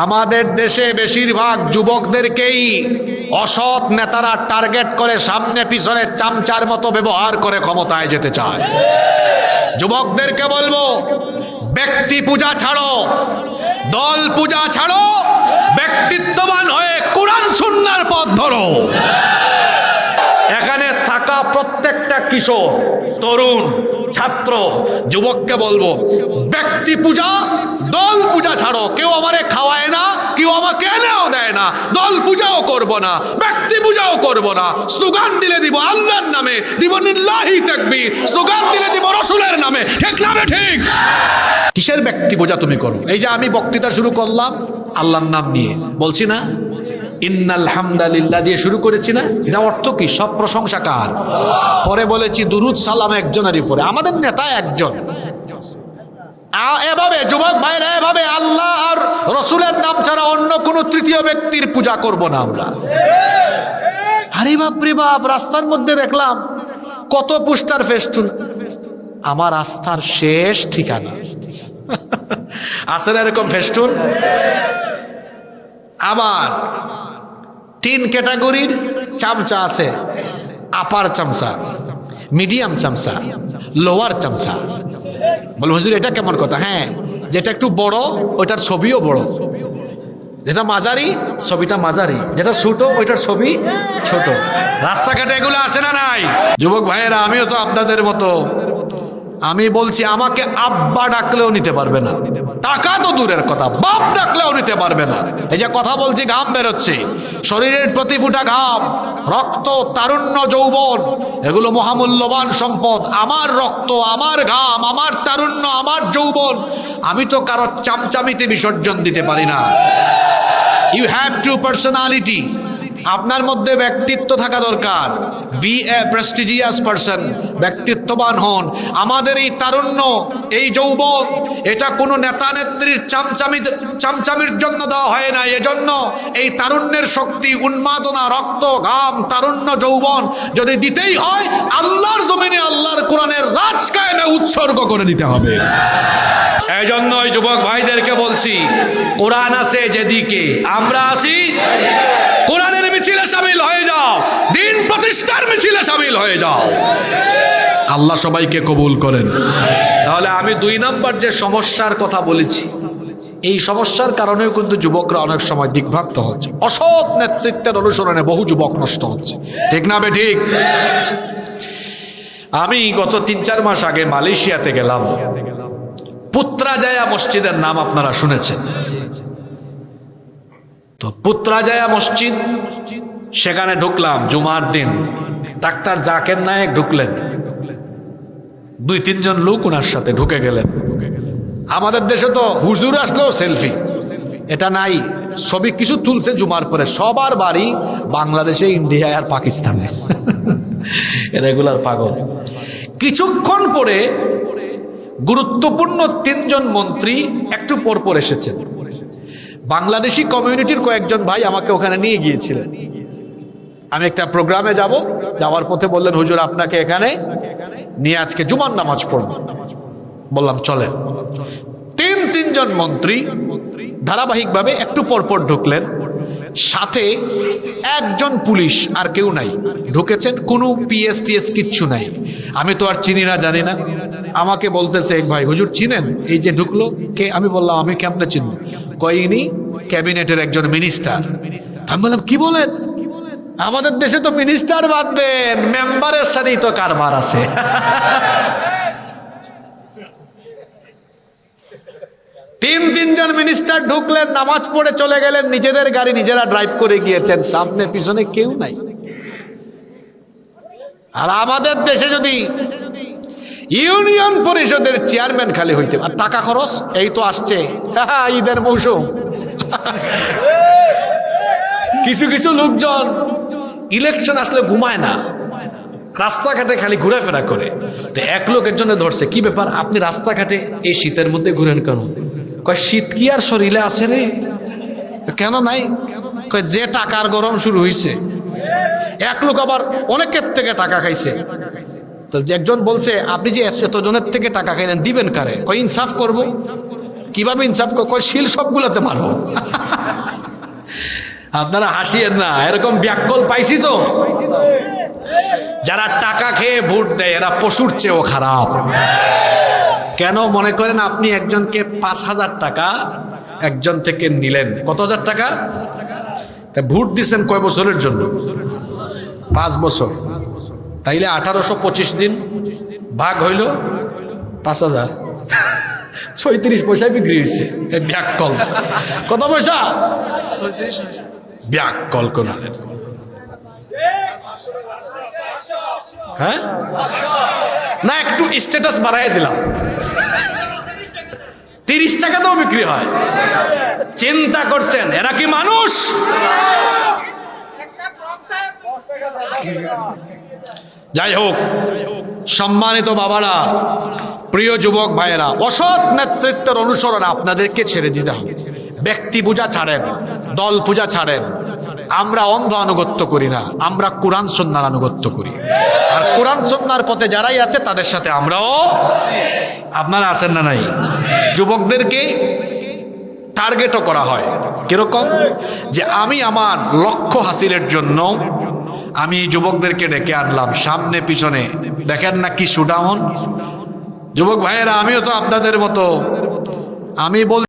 আমাদের দেশে বেশিরভাগ যুবকদেরকেই অসৎ নেতারা টার্গেট করে সামনে পিছনে চামচার মতো ব্যবহার করে ক্ষমতায় যেতে চায়। যুবকদেরকে বলবো, ব্যক্তি পূজা ছাড়ো, দল পূজা ছাড়ো, ব্যক্তিত্ববান হয়ে কোরআন সুন্নাহর পথ ধরো। এখানে থাকা প্রত্যেকটা কিশোর, তরুণ, ছাত্র, যুবককে বলবো, ব্যক্তি পূজা দল পূজা ছাড়ো। কেউ আমারে খাওয়ায় না, কেউ আমাকে এনেও দেয় না, দল পূজাও করব না, ব্যক্তি পূজাও করব না। স্লোগান দিলে দিব আল্লাহর নামে, দিব লিল্লাহি তাকবীর, স্লোগান দিলে দিব রাসূলের নামে। ঠিক না ঠিক? কিসের ব্যক্তি পূজা তুমি করো? এই যে আমি বক্তৃতা শুরু করলাম আল্লাহর নাম নিয়ে, বলছি না ইন্নাল হামদালিল্লাহ দিয়ে শুরু করেছি না? এটা অর্থ কি? সব প্রশংসা কার? পরে বলেছি দুরুদ সালাম একজনেরই পরে, আমাদের নেতা একজন। এভাবে যুবক ভাইরা, এভাবে আল্লাহ আর রসুলের নাম ছাড়া অন্য কোন তৃতীয় ব্যক্তির পূজা করব না আমরা। আরে বাপ রে বাপ, রাস্তার মধ্যে দেখলাম কত পোস্টার ফেস্টুন, আমার আস্থার শেষ ঠিকানা। আছে না এরকম ফেস্টুন? আবার 3 ক্যাটাগরির চামচা আছে, আপার চামচা, মিডিয়াম চামচা, লোয়ার চামচা। বলো হুজুর এটা কেমন কথা? হ্যাঁ, যেটা একটু বড় ওইটার ছবিও বড়, যেটা মাঝারি ছবিটা মাঝারি, যেটা ছোট ওইটার ছবি ছোট। রাস্তাঘাটে এগুলো আসে না নাই? যুবক ভাইয়েরা, আমিও তো আপনাদের মতো। আমি বলছি, আমাকে আব্বা ডাকলেও নিতে পারবে না, টাকা তো দূরের কথা, বাপ ডাকলেও নিতে পারবে না। এই যে কথা বলছি, ঘাম বেরোচ্ছে, শরীরের প্রতি ফুটা ঘাম, রক্ত, তারুণ্য, যৌবন, এগুলো মহামূল্যবান সম্পদ। আমার রক্ত, আমার ঘাম, আমার তারুণ্য, আমার যৌবন, আমি তো কারো চামচামিতে বিসর্জন দিতে পারি না। You have true personality. আপনার মধ্যে ব্যক্তিত্ব থাকা দরকার। বি এ প্রেস্টিজিয়াস পারসন, ব্যক্তিত্ববান হন। আমাদের এই তারুণ্য, এই যৌবন, এটা কোনো নেতা নেত্রীর চামচামির জন্য দেওয়া হয় না। এজন্য এই তারুণ্যের শক্তি, উন্মাদনা, রক্ত, ঘাম, তারুণ্য, যৌবন যদি দিতেই হয়, আল্লাহর জমিনে আল্লাহর কোরআনের রাজ কায়েমে উৎসর্গ করে দিতে হবে। এই জন্যই যুবক ভাইদেরকে বলছি, কোরআন আছে যেদিকে, আমরা আসি কোরআনের মিছিলে শামিল হয়ে যাও, দিন প্রতিষ্ঠার মিছিলে শামিল হয়ে যাও। আল্লাহ সবাইকে কবুল করেন। তাহলে আমি 2 নাম্বার যে সমস্যার কথা বলেছি, এই সমস্যার কারণেও কিন্তু যুবকরা অনেক সময় দিগ্ভ্রান্ত হচ্ছে। অসৎ নেতৃত্বের অনুসরণে বহু যুবক নষ্ট হচ্ছে। ঠিক না ঠিক? আমি গত 3-4 মাস আগে মালয়েশিয়াতে গেলাম। পুত্রাজায়া মসজিদের নাম আপনারা শুনেছেন তো? পুত্রাজায়া মসজিদ, সেখানে ঢুকলাম জুমার দিন। ডাক্তার জাকির নায়েক ঢুকলেন, 2-3 জন লোক ওনার সাথে ঢুকে গেলেন। আমাদের দেশে তো হুজুর আসলেও সেলফি, এটা নাই। ছবি কিছু তুলছে জুমার পরে, সবার বাড়ি বাংলাদেশে, ইন্ডিয়ায় আর পাকিস্তানে। রেগুলার পাগল। কিছুক্ষণ পরে গুরুত্বপূর্ণ 3 জন মন্ত্রী একটু পরপর এসেছেন। বাংলাদেশি কমিউনিটির কয়েকজন ভাই আমাকে ওখানে নিয়ে গিয়েছিলেন। আমি একটা প্রোগ্রামে যাব, যাওয়ার পথে বললেন, হুজুর আপনাকে এখানে নিয়ে আজকে জুমার নামাজ পড়ব। বললাম চলেন। 3 জন মন্ত্রী ধারাবাহিকভাবে একটু পরপর ঢুকলেন, সাথে একজন পুলিশ, আর কেউ নাই। ঢুকেছেন, কোনো পিএসটিএস কিচ্ছু নাই। আমি তো আর চিনি না, জানি না। আমাকে বলতেছে, এক ভাই, হুজুর চিনেন এই যে ঢুকলো কে? আমি বললাম, আমি কেমনে চিনব? কইনি ক্যাবিনেটের একজন মিনিস্টার। আমি বললাম, কি বলেন? আমাদের দেশে তো মিনিস্টার বাদ দেন, মেম্বারের সাথেই তো কারবার আছে। 3 জন মিনিস্টার ঢুকলেন, নামাজ পড়ে চলে গেলেন, নিজেদের গাড়ি নিজেরা ড্রাইভ করে গিয়েছেন, সামনে পিছনে কেউ নাই। আর আমাদের দেশে যদি ইউনিয়ন পরিষদের চেয়ারম্যান খালি হইতে, আর টাকা খরচ, এই তো আসছে ঈদের মৌসুম। কিছু কিছু লোকজন ইলেকশন আসলে ঘুমায় না, রাস্তাঘাটে খালি ঘোরাফেরা করে। তো এক লোকের জন্য ধরছে, কি ব্যাপার আপনি রাস্তাঘাটে এই শীতের মধ্যে ঘুরেন কেন? কয়, শীত কি আর শরীরে আছে রে? কেন নাই? কয়, যে টাকার গরম শুরু হয়েছে। এক লোক আবার অনেকের থেকে টাকা খাইছে। তো একজন বলছে, আপনি যে এতজনের থেকে টাকা খাইলেন, দিবেন কারে? কয়, ইনসাফ করব। কিভাবে ইনসাফ কয় শিল সবগুলোতে মারবো। আপনারা হাসিয়েন না, এরকম ব্যাককল পাইছি তো। যারা টাকা খেয়ে ভোট দেয় এরা পশুর চেয়েও খারাপ। কেন মনে করেন আপনি একজনকে 5,000 টাকা একজন থেকে নিলেন, কত হাজার টাকা, তা ভোট দিচ্ছেন কয় বছরের জন্য? 5 বছর। তাইলে 1825 দিন ভাগ হইল 5,000, 36 পয়সায় বিক্রি হয়েছে। ব্যাককল কত পয়সা? ব্যাককল কোনালের। হ্যাঁ না, একটু স্ট্যাটাস বাড়াই দিলাম, 30 টাকাতেও বিক্রি হয়। চিন্তা করছেন এরা কি মানুষ? যাই হোক, সম্মানিত বাবারা, প্রিয় যুবক ভাইয়েরা, অসৎ নেতৃত্বের অনুসরণ আপনাদেরকে ছেড়ে দিতে হবে। ব্যক্তি পূজা ছাড়েন, দল পূজা ছাড়েন। আমরা অন্ধ আনুগত্য করি না, আমরা কোরআন সুন্নাহর আনুগত্য করি। আর কোরআন সুন্নাহর পথে যারাই আছে তাদের সাথে আমরাও। আপনারা আছেন না নাই? যুবকদেরকে টার্গেটও করা হয় কিরকম, যে আমি আমার লক্ষ্য হাসিলের জন্য আমি যুবকদেরকে ডেকে আনলাম, সামনে পিছনে দেখেন না কি শুডাউন। যুবক ভাইয়েরা, আমিও তো আপনাদের মতো, আমি বল